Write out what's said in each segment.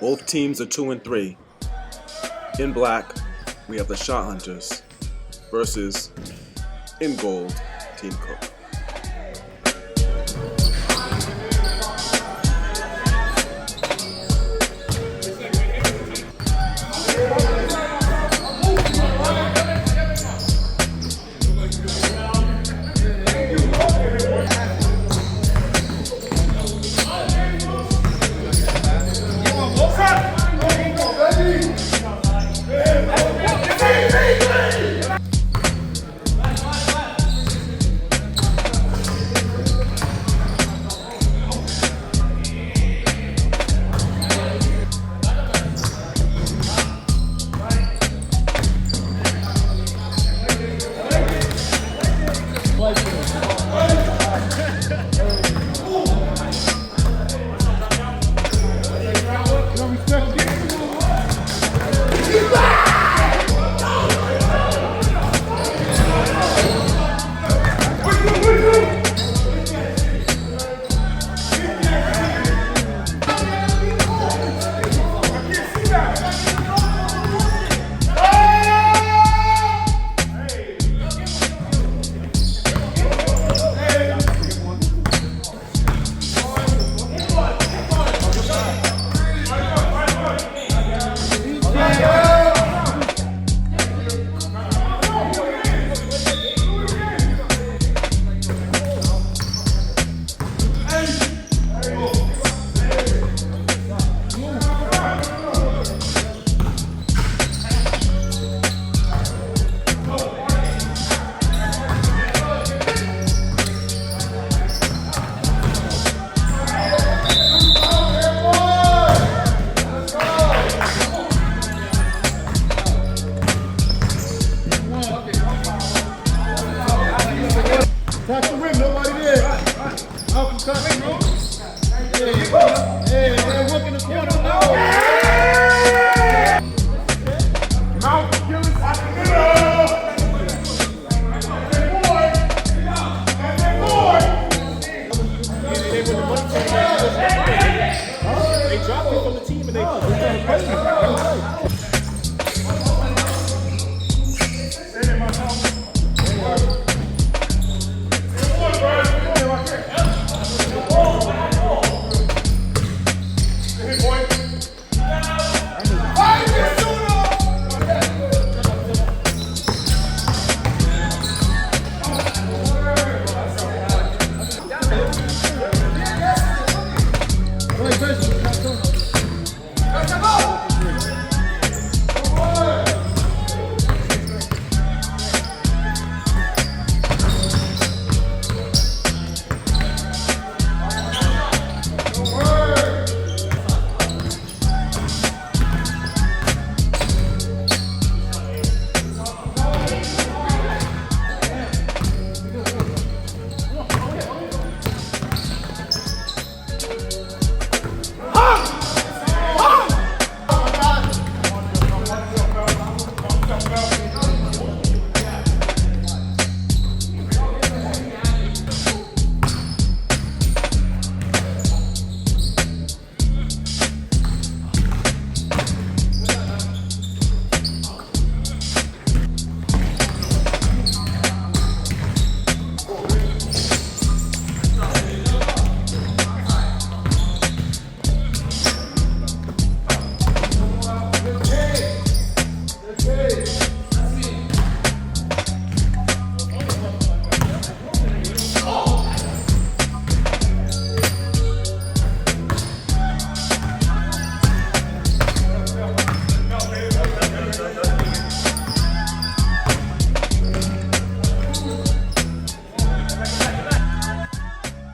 Both teams are 2-3. In black, we have the Shot Hunters versus, in gold, Team Cook. Touch the rim, nobody there. Out from touch the rim. Hey, man, look in the corner. Mount, kill it. They dropped me from the team and they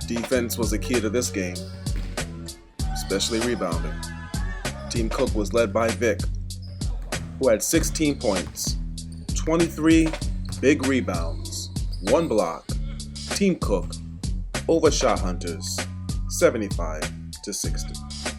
Defense was the key to this game, especially rebounding. Team Cook was led by Vic, who had 16 points, 23 big rebounds, 1 block. Team Cook over Shot Hunters, 75-60.